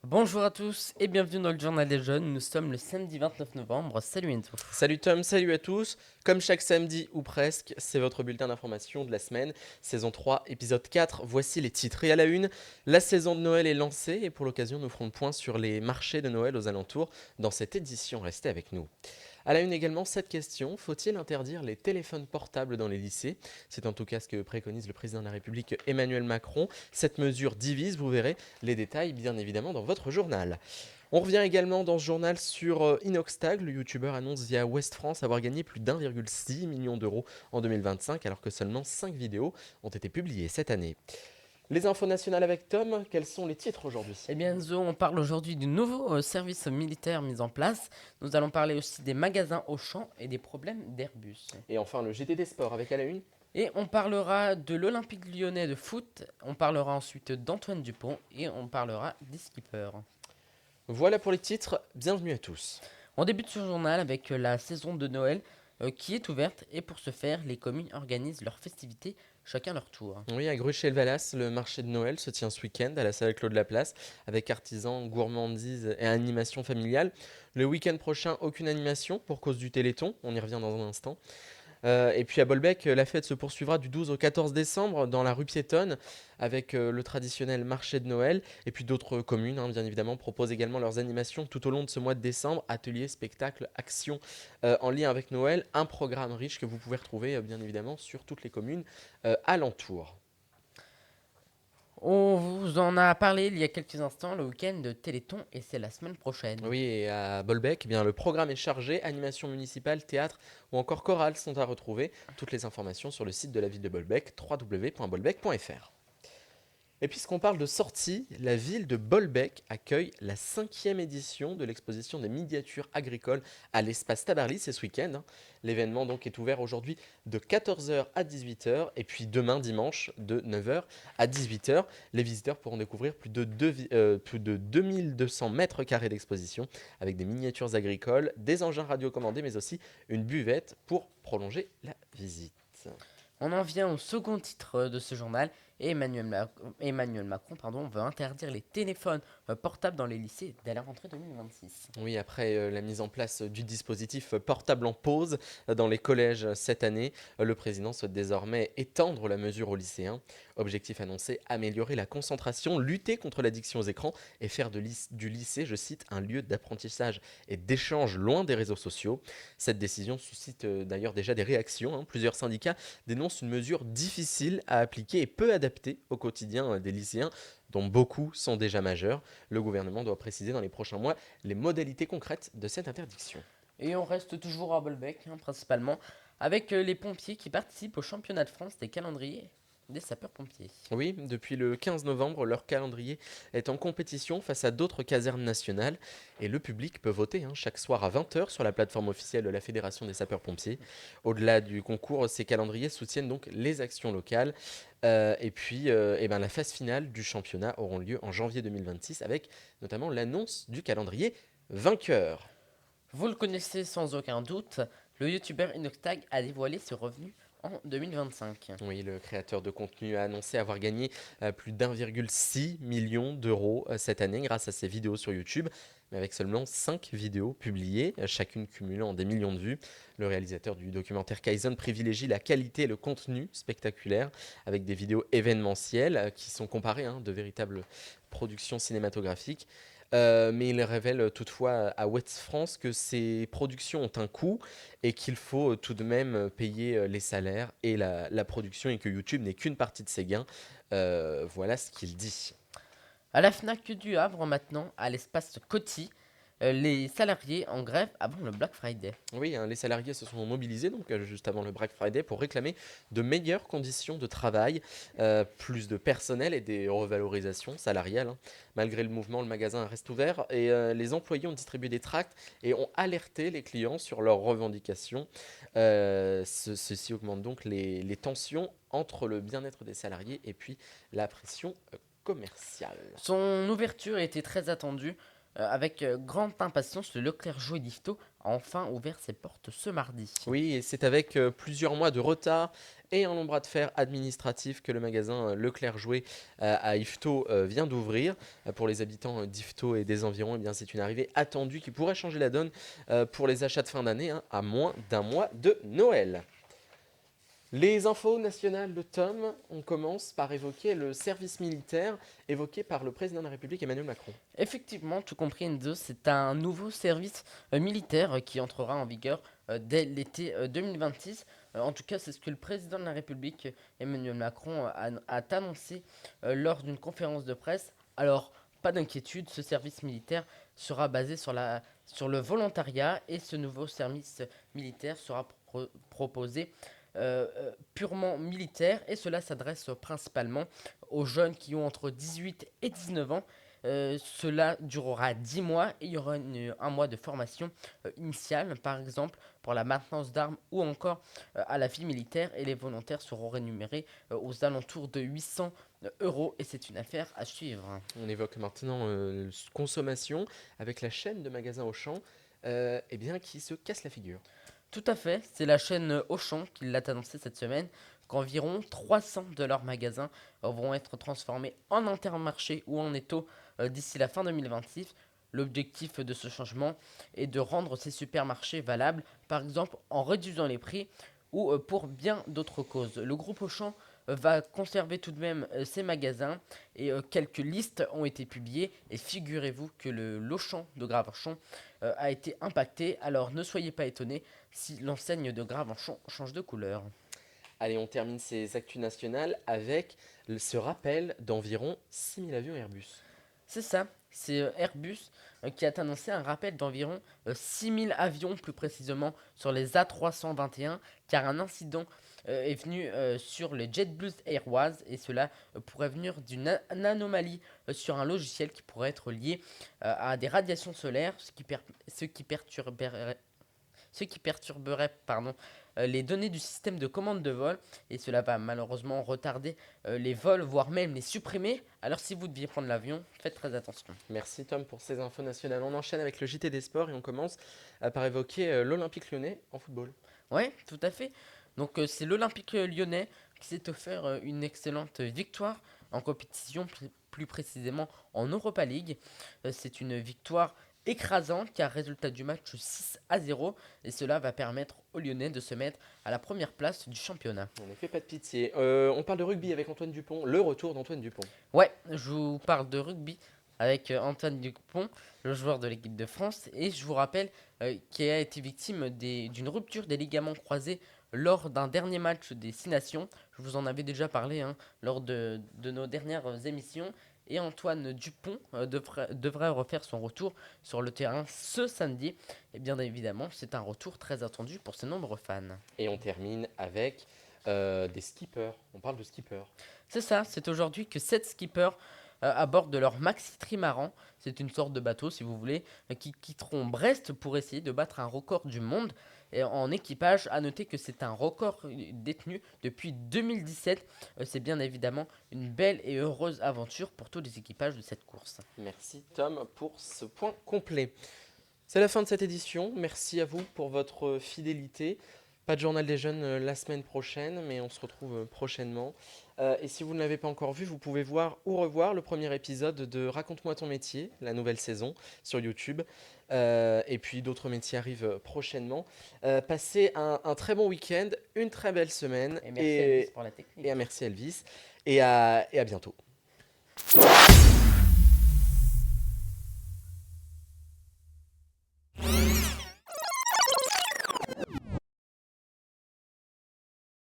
Bonjour à tous et bienvenue dans le Journal des Jeunes. Nous sommes le samedi 29 novembre. Salut Enzo. Salut Tom, salut à tous. Comme chaque samedi ou presque, c'est votre bulletin d'information de la semaine, saison 3, épisode 4. Voici les titres. Et à la une, la saison de Noël est lancée et pour l'occasion, nous ferons le point sur les marchés de Noël aux alentours dans cette édition. Restez avec nous. À la une également, cette question, faut-il interdire les téléphones portables dans les lycées? C'est en tout cas ce que préconise le président de la République Emmanuel Macron. Cette mesure divise, vous verrez les détails bien évidemment dans votre journal. On revient également dans ce journal sur Inoxtag. Le youtubeur annonce via West France avoir gagné plus d'1,6 million d'euros en 2025 alors que seulement 5 vidéos ont été publiées cette année. Les infos nationales avec Tom, quels sont les titres aujourd'hui? Eh bien Enzo, on parle aujourd'hui du nouveau service militaire mis en place. Nous allons parler aussi des magasins Auchan et des problèmes d'Airbus. Et enfin le GTD Sport avec à la une. Et on parlera de l'Olympique lyonnais de foot. On parlera ensuite d'Antoine Dupont et on parlera des skippers. Voilà pour les titres, bienvenue à tous. On débute ce journal avec la saison de Noël qui est ouverte et pour ce faire, les communes organisent leurs festivités chacun leur tour. Oui, à Gruchet-le-Valas, le marché de Noël se tient ce week-end à la salle Claude Laplace avec artisans, gourmandises et animation familiale. Le week-end prochain, aucune animation pour cause du Téléthon, on y revient dans un instant. Et puis à Bolbec, la fête se poursuivra du 12 au 14 décembre dans la rue piétonne avec le traditionnel marché de Noël. Et puis d'autres communes, hein, bien évidemment, proposent également leurs animations tout au long de ce mois de décembre. Ateliers, spectacles, actions en lien avec Noël. Un programme riche que vous pouvez retrouver bien évidemment sur toutes les communes alentours. On vous en a parlé il y a quelques instants, le week-end de Téléthon, et c'est la semaine prochaine. Oui, et à Bolbec, eh bien, le programme est chargé. Animation municipale, théâtre ou encore chorale sont à retrouver. Toutes les informations sur le site de la ville de Bolbec, www.bolbec.fr. Et puisqu'on parle de sortie, la ville de Bolbec accueille la 5e édition de l'exposition des miniatures agricoles à l'espace Tabarly, c'est ce week-end, hein. L'événement donc est ouvert aujourd'hui de 14h à 18h et puis demain dimanche de 9h à 18h. Les visiteurs pourront découvrir plus de 2200 mètres carrés d'exposition avec des miniatures agricoles, des engins radiocommandés mais aussi une buvette pour prolonger la visite. On en vient au second titre de ce journal, et Emmanuel Macron veut interdire les téléphones portables dans les lycées dès la rentrée 2026. Oui, après la mise en place du dispositif portable en pause dans les collèges cette année, le président souhaite désormais étendre la mesure aux lycéens. Objectif annoncé, améliorer la concentration, lutter contre l'addiction aux écrans et faire du lycée, je cite, un lieu d'apprentissage et d'échange loin des réseaux sociaux. Cette décision suscite d'ailleurs déjà des réactions, hein. Plusieurs syndicats dénoncent une mesure difficile à appliquer et peu adaptée au quotidien des lycéens dont beaucoup sont déjà majeurs. Le gouvernement doit préciser dans les prochains mois les modalités concrètes de cette interdiction. Et on reste toujours à Bolbec, principalement, avec les pompiers qui participent au championnat de France des calendriers des sapeurs-pompiers. Oui, depuis le 15 novembre, leur calendrier est en compétition face à d'autres casernes nationales et le public peut voter, hein, chaque soir à 20h sur la plateforme officielle de la Fédération des sapeurs-pompiers. Au-delà du concours, ces calendriers soutiennent donc les actions locales. Et puis, eh ben, la phase finale du championnat aura lieu en janvier 2026 avec notamment l'annonce du calendrier vainqueur. Vous le connaissez sans aucun doute, le youtubeur Inoxtag a dévoilé ses revenus en 2025. Oui, le créateur de contenu a annoncé avoir gagné plus d'1,6 million d'euros cette année grâce à ses vidéos sur YouTube, mais avec seulement 5 vidéos publiées, chacune cumulant des millions de vues. Le réalisateur du documentaire Kaizen privilégie la qualité et le contenu spectaculaire avec des vidéos événementielles qui sont comparées, hein, de véritables productions cinématographiques. Mais il révèle toutefois à West France que ces productions ont un coût et qu'il faut tout de même payer les salaires et la production et que YouTube n'est qu'une partie de ses gains. Voilà ce qu'il dit. À la FNAC du Havre maintenant, à l'espace Coty, les salariés en grève avant le Black Friday. Oui, hein, les salariés se sont mobilisés donc juste avant le Black Friday pour réclamer de meilleures conditions de travail, plus de personnel et des revalorisations salariales, hein. Malgré le mouvement, le magasin reste ouvert et les employés ont distribué des tracts et ont alerté les clients sur leurs revendications. Ceci augmente donc les tensions entre le bien-être des salariés et puis la pression commerciale. Son ouverture était très attendue. Avec grande impatience, le Leclerc Jouet d'Yvetot a enfin ouvert ses portes ce mardi. Oui, et c'est avec plusieurs mois de retard et un long bras de fer administratif que le magasin Leclerc Jouet à Yvetot vient d'ouvrir. Pour les habitants d'Yvetot et des environs, eh bien, c'est une arrivée attendue qui pourrait changer la donne pour les achats de fin d'année, hein, à moins d'un mois de Noël. Les infos nationales de Tom, on commence par évoquer le service militaire évoqué par le président de la République Emmanuel Macron. Effectivement, tout compris, Enzo, c'est un nouveau service militaire qui entrera en vigueur dès l'été 2026. En tout cas, c'est ce que le président de la République, Emmanuel Macron, a annoncé lors d'une conférence de presse. Alors, pas d'inquiétude, ce service militaire sera basé sur le volontariat et ce nouveau service militaire sera proposé purement militaire et cela s'adresse principalement aux jeunes qui ont entre 18 et 19 ans. Cela durera 10 mois et il y aura un mois de formation initiale, par exemple pour la maintenance d'armes ou encore à la vie militaire, et les volontaires seront rémunérés aux alentours de 800 euros et c'est une affaire à suivre. On évoque maintenant consommation avec la chaîne de magasins Auchan eh bien, qui se casse la figure. Tout à fait, c'est la chaîne Auchan qui l'a annoncé cette semaine qu'environ 300 de leurs magasins vont être transformés en Intermarché ou en Netto d'ici la fin 2026. L'objectif de ce changement est de rendre ces supermarchés valables, par exemple en réduisant les prix ou pour bien d'autres causes. Le groupe Auchan va conserver tout de même ses magasins et quelques listes ont été publiées et figurez-vous que l'Auchan de Gravenchon a été impacté, alors ne soyez pas étonnés si l'enseigne de Gravenchon change de couleur. Allez, on termine ces actus nationales avec ce rappel d'environ 6000 avions Airbus. C'est ça, c'est Airbus qui a annoncé un rappel d'environ 6000 avions, plus précisément sur les A321, car un incident est venu sur le JetBlue Airways et cela pourrait venir d'une anomalie sur un logiciel qui pourrait être lié à des radiations solaires, ce qui perturberait les données du système de commande de vol et cela va malheureusement retarder les vols, voire même les supprimer. Alors si vous deviez prendre l'avion, faites très attention. Merci Tom pour ces infos nationales. On enchaîne avec le JT des sports et on commence par évoquer l'Olympique lyonnais en football. Ouais, tout à fait. Donc c'est l'Olympique lyonnais qui s'est offert une excellente victoire en compétition, plus précisément en Europa League. C'est une victoire écrasante car résultat du match 6-0 et cela va permettre aux Lyonnais de se mettre à la première place du championnat. En effet, pas de pitié. On parle de rugby avec Antoine Dupont, le retour d'Antoine Dupont. Ouais, je vous parle de rugby avec Antoine Dupont, le joueur de l'équipe de France, et je vous rappelle qu'il a été victime d'une rupture des ligaments croisés lors d'un dernier match des Six Nations. Je vous en avais déjà parlé lors de nos dernières émissions. Et Antoine Dupont devrait refaire son retour sur le terrain ce samedi. Et bien évidemment, c'est un retour très attendu pour ses nombreux fans. Et on termine avec des skippers. On parle de skippers. C'est ça, c'est aujourd'hui que 7 skippers à bord de leur maxi trimaran, c'est une sorte de bateau si vous voulez, qui quitteront Brest pour essayer de battre un record du monde. Et en équipage, à noter que c'est un record détenu depuis 2017. C'est bien évidemment une belle et heureuse aventure pour tous les équipages de cette course. Merci Tom pour ce point complet. C'est la fin de cette édition. Merci à vous pour votre fidélité. Pas de journal des jeunes la semaine prochaine, mais on se retrouve prochainement. Et si vous ne l'avez pas encore vu, vous pouvez voir ou revoir le premier épisode de Raconte-moi ton métier, la nouvelle saison sur YouTube. Et puis d'autres métiers arrivent prochainement. Passez un très bon week-end, une très belle semaine. Et merci Elvis pour la technique. Et merci Elvis. Et à bientôt.